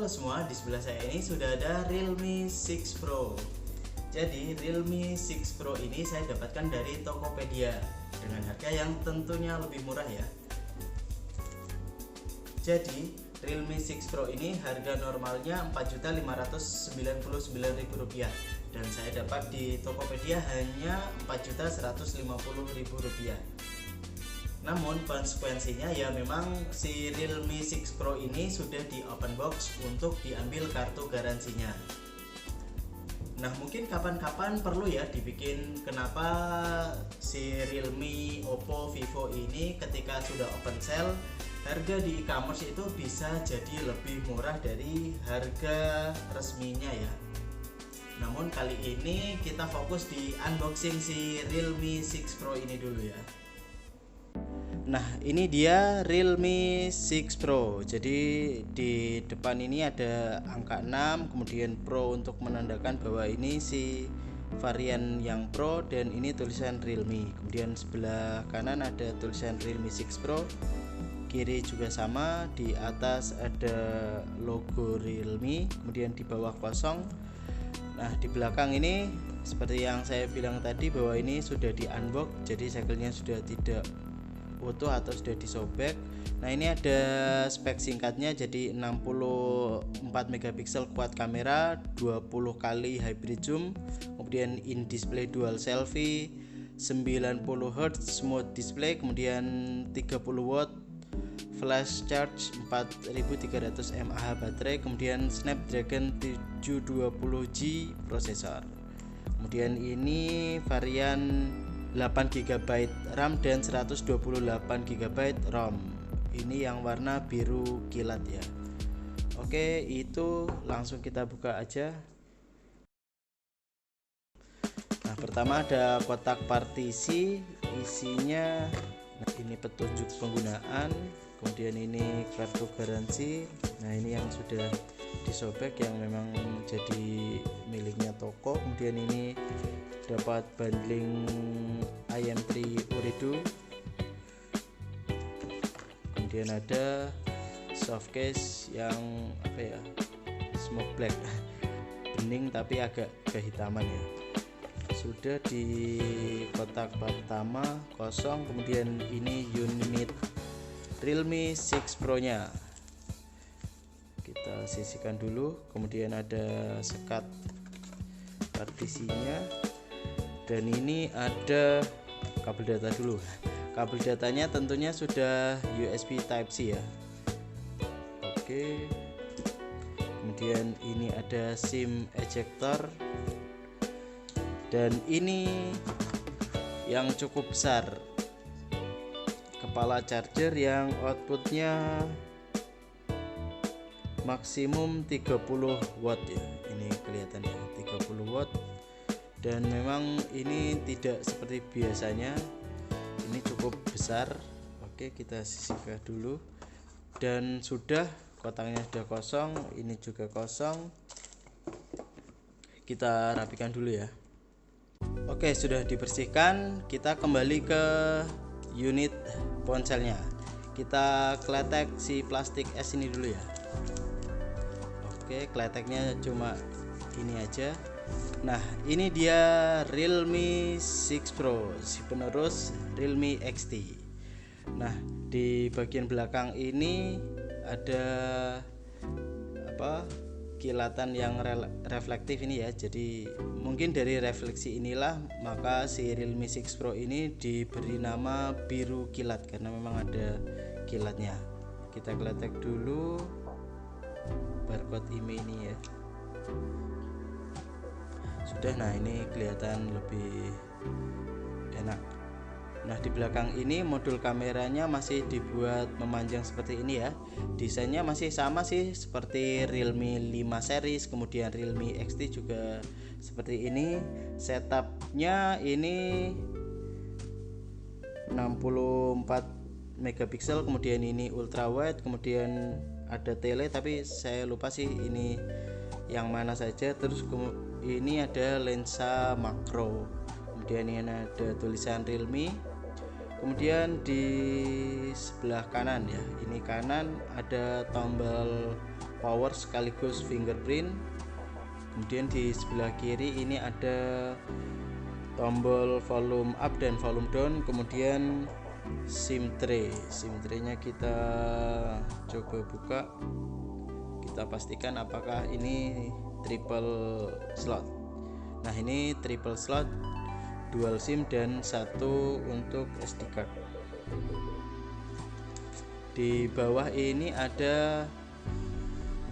Halo semua, di sebelah saya ini sudah ada Realme 6 Pro. Jadi Realme 6 Pro ini saya dapatkan dari Tokopedia dengan harga yang tentunya lebih murah ya. Jadi Realme 6 Pro ini harga normalnya Rp4.599.000 dan saya dapat di Tokopedia hanya Rp4.150.000. Namun konsekuensinya ya memang si Realme 6 Pro ini sudah di open box untuk diambil kartu garansinya. Nah mungkin kapan-kapan perlu ya dibikin kenapa si Realme, Oppo, Vivo ini ketika sudah open sale harga di e-commerce itu bisa jadi lebih murah dari harga resminya ya. Namun kali ini kita fokus di unboxing si Realme 6 Pro ini dulu ya. Nah ini dia Realme 6 Pro. Jadi di depan ini ada angka 6, kemudian Pro untuk menandakan bahwa ini si varian yang Pro, dan ini tulisan Realme. Kemudian sebelah kanan ada tulisan Realme 6 Pro, kiri juga sama, di atas ada logo Realme, kemudian di bawah kosong. Nah di belakang ini seperti yang saya bilang tadi bahwa ini sudah di unbox, jadi segelnya sudah tidak utuh atau sudah disobek. Nah ini ada spek singkatnya, jadi 64 megapiksel quad kamera, 20 kali hybrid zoom, kemudian in display dual selfie, 90 Hz smooth display, kemudian 30 watt flash charge, 4300 mAh baterai, kemudian Snapdragon 720G prosesor. Kemudian ini varian 8GB RAM dan 128GB ROM. Ini yang warna biru kilat ya. Oke, itu langsung kita buka aja. Nah, pertama ada kotak partisi, isinya ini petunjuk penggunaan, kemudian ini kartu garansi. Nah, ini yang sudah disobek yang memang jadi miliknya toko. Kemudian ini dapat bundling IM3 Ooredoo, kemudian ada soft case yang apa ya, smoke black, bening tapi agak kehitaman ya. Sudah di kotak pertama kosong. Kemudian ini unit Realme 6 Pro nya kita sisihkan dulu. Kemudian ada sekat partisinya, dan ini ada kabel data dulu. Kabel datanya tentunya sudah USB Type C ya. Oke. Kemudian ini ada SIM ejector, dan ini yang cukup besar, kepala charger yang outputnya maksimum 30 watt ya. Ini kelihatan ya, 30 watt. Dan memang ini tidak seperti biasanya, ini cukup besar. Oke, kita sisihkan dulu. Dan sudah, kotaknya sudah kosong, ini juga kosong. Kita rapikan dulu ya. Oke, sudah dibersihkan. Kita kembali ke unit ponselnya. Kita kletek si plastik es ini dulu ya. Oke, kleteknya cuma ini aja. Nah ini dia Realme 6 Pro, si penerus Realme XT. Nah di bagian belakang ini ada apa, kilatan yang reflektif ini ya. Jadi mungkin dari refleksi inilah maka si Realme 6 Pro ini diberi nama biru kilat, karena memang ada kilatnya. Kita kletek dulu barcode IMEI ini ya. Sudah, nah ini kelihatan lebih enak. Nah di belakang ini modul kameranya masih dibuat memanjang seperti ini ya. Desainnya masih sama sih seperti Realme 5 series, kemudian Realme XT juga seperti ini. Setupnya ini 64 megapiksel, kemudian ini ultra wide, kemudian ada tele tapi saya lupa sih ini yang mana saja. Terus ini ada lensa makro, kemudian ini ada tulisan Realme. Kemudian di sebelah kanan ya, ini kanan ada tombol power sekaligus fingerprint. Kemudian di sebelah kiri ini ada tombol volume up dan volume down, kemudian SIM tray. SIM tray-nya kita coba buka, kita pastikan apakah ini triple slot. Nah, ini triple slot, dual SIM dan satu untuk SD card. Di bawah ini ada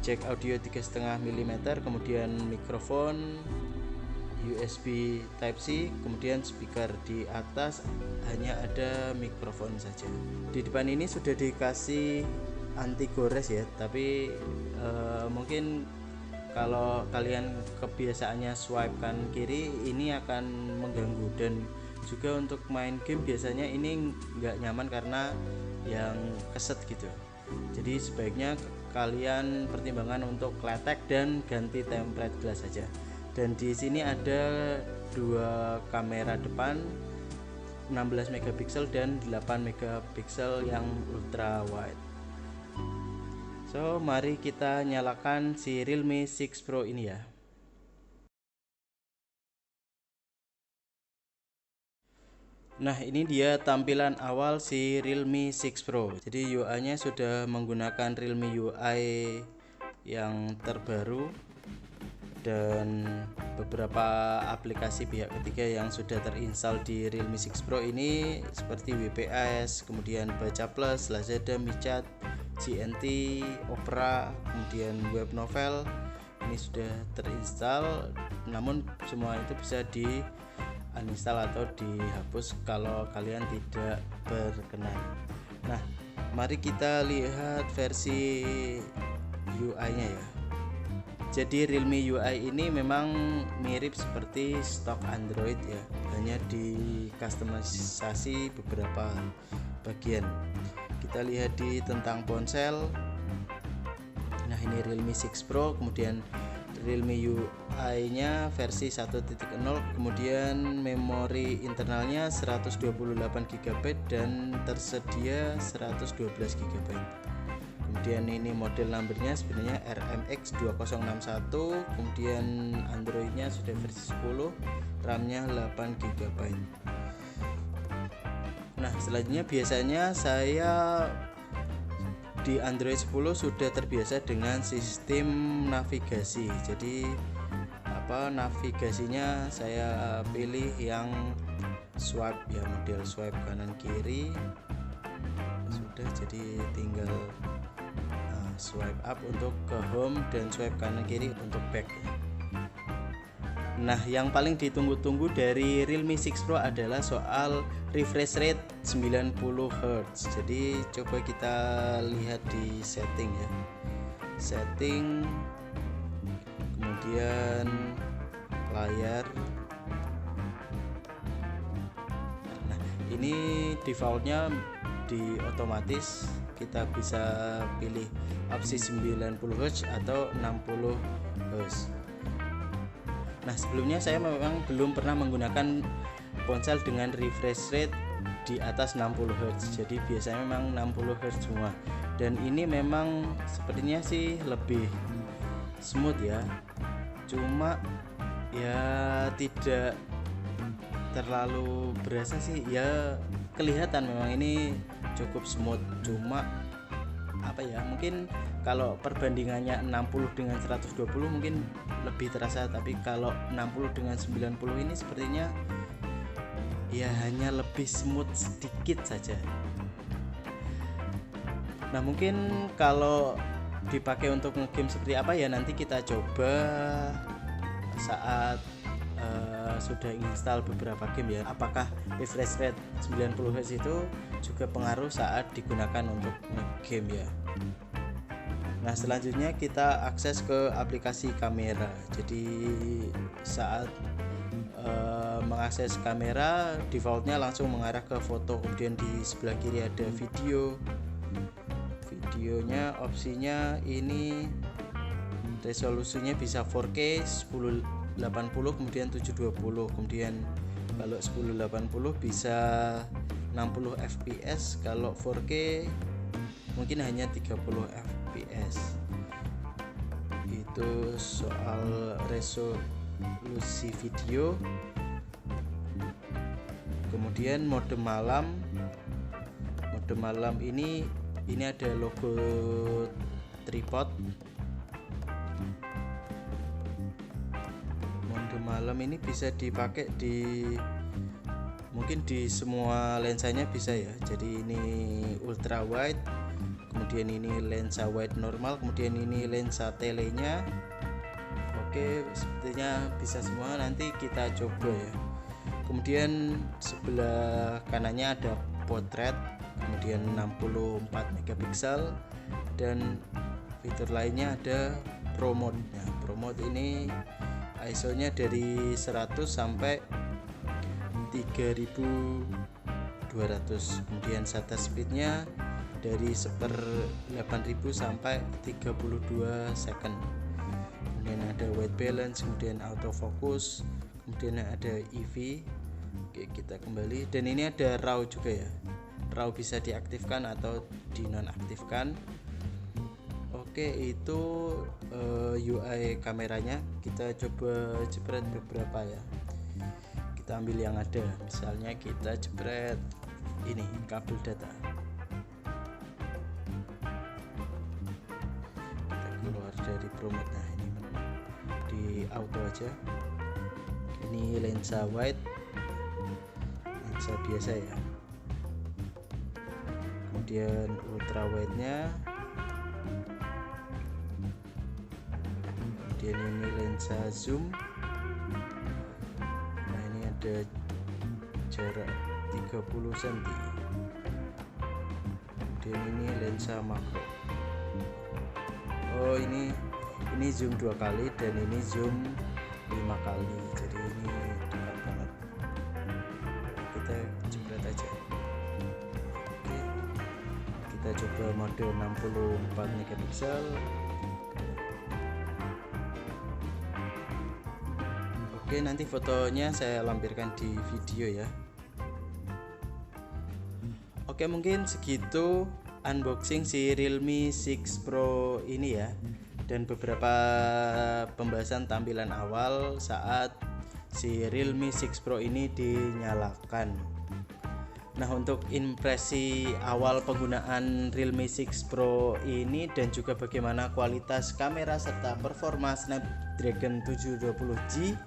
jack audio 3,5 mm, kemudian mikrofon USB Type-C, kemudian speaker. Di atas hanya ada mikrofon saja. Di depan ini sudah dikasih anti gores ya, tapi mungkin kalau kalian kebiasaannya swipe kanan kiri ini akan mengganggu, dan juga untuk main game biasanya ini nggak nyaman karena yang keset gitu. Jadi sebaiknya kalian pertimbangkan untuk kletek dan ganti template glass saja. Dan di sini ada dua kamera depan 16 megapiksel dan 8 megapiksel yang ultra wide. So, mari kita nyalakan si Realme 6 Pro ini ya. Nah, ini dia tampilan awal si Realme 6 Pro. Jadi UI-nya sudah menggunakan Realme UI yang terbaru dan beberapa aplikasi pihak ketiga yang sudah terinstall di Realme 6 Pro ini seperti WPS, kemudian Baca Plus, Lazada, Michat, GNT, Opera, kemudian Web Novel ini sudah terinstall. Namun semua itu bisa di uninstall atau dihapus kalau kalian tidak berkenan. Nah, mari kita lihat versi UI-nya ya. Jadi Realme UI ini memang mirip seperti stok Android ya, hanya dikustomisasi beberapa bagian. Kita lihat di tentang ponsel. Nah, ini Realme 6 Pro, kemudian Realme UI-nya versi 1.0, kemudian memori internalnya 128 GB dan tersedia 112 GB. Kemudian ini model numbernya sebenarnya RMX 2061, kemudian Androidnya sudah versi 10, RAM-nya 8 GB. Nah, selanjutnya biasanya saya di Android 10 sudah terbiasa dengan sistem navigasi. Jadi navigasinya saya pilih yang swipe ya, model swipe kanan kiri. Sudah, jadi tinggal swipe up untuk ke home dan swipe kanan kiri untuk back. Nah, yang paling ditunggu-tunggu dari Realme 6 Pro adalah soal refresh rate 90 Hz. Jadi coba kita lihat di setting ya. Setting, kemudian layar. Nah, ini defaultnya di otomatis kita bisa pilih opsi 90 Hz atau 60 Hz. Nah, sebelumnya saya memang belum pernah menggunakan ponsel dengan refresh rate di atas 60 Hz. Jadi biasanya memang 60 Hz semua. Dan ini memang sepertinya sih lebih smooth ya. Cuma ya tidak terlalu berasa sih ya, kelihatan memang ini cukup smooth. Cuma mungkin kalau perbandingannya 60 dengan 120 mungkin lebih terasa, tapi kalau 60 dengan 90 ini sepertinya ya hanya lebih smooth sedikit saja. Nah, mungkin kalau dipakai untuk ngegame seperti apa ya, nanti kita coba saat sudah install beberapa game ya, apakah refresh rate 90 Hz itu juga pengaruh saat digunakan untuk ngegame ya. Nah, selanjutnya kita akses ke aplikasi kamera. Jadi saat mengakses kamera, defaultnya langsung mengarah ke foto, kemudian di sebelah kiri ada video. Videonya opsinya ini resolusinya bisa 4K 1080, kemudian 720, kemudian kalau 1080 bisa 60 fps, kalau 4K mungkin hanya 30 fps. itu soal resolusi video. Kemudian mode malam ini ada logo tripod. Mode malam ini bisa dipakai mungkin di semua lensanya bisa ya. Jadi ini ultra wide, kemudian ini lensa wide normal, kemudian ini lensa telenya. Oke, sepertinya bisa semua, nanti kita coba ya. Kemudian sebelah kanannya ada potret, kemudian 64 megapiksel, dan fitur lainnya ada Pro Mode. Nah, Pro Mode ini ISO nya dari 100 sampai 3200, kemudian shutter speednya dari 1/8000 sampai 32 second. Kemudian ada white balance, kemudian autofocus, kemudian ada EV. Oke, kita kembali, dan ini ada RAW juga ya. RAW bisa diaktifkan atau dinonaktifkan. Oke, itu UI kameranya. Kita coba jepret beberapa ya. Kita ambil yang ada, misalnya kita jepret ini kabel data. Kita keluar dari promote. Nah, ini di auto aja. Ini lensa wide, lensa biasa ya. Kemudian ultra wide nya, kemudian ini lensa zoom. Nah, ini ada jarak 30 cm. Kemudian ini lensa makro. Oh, ini zoom 2 kali dan ini zoom 5 kali, jadi ini dekat banget. Kita jepret aja. Oke, kita coba mode 64 megapiksel. Oke, nanti fotonya saya lampirkan di video ya. Oke, mungkin segitu unboxing si Realme 6 Pro ini ya, dan beberapa pembahasan tampilan awal saat si Realme 6 Pro ini dinyalakan. Nah, untuk impresi awal penggunaan Realme 6 Pro ini dan juga bagaimana kualitas kamera serta performa Snapdragon 720G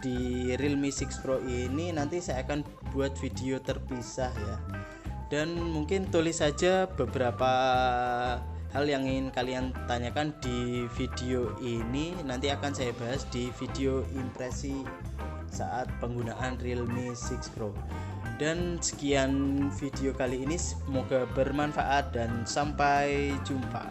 di Realme 6 Pro ini, nanti saya akan buat video terpisah ya. Dan mungkin tulis saja beberapa hal yang ingin kalian tanyakan di video ini, nanti akan saya bahas di video impresi saat penggunaan Realme 6 Pro. Dan sekian video kali ini, semoga bermanfaat dan sampai jumpa.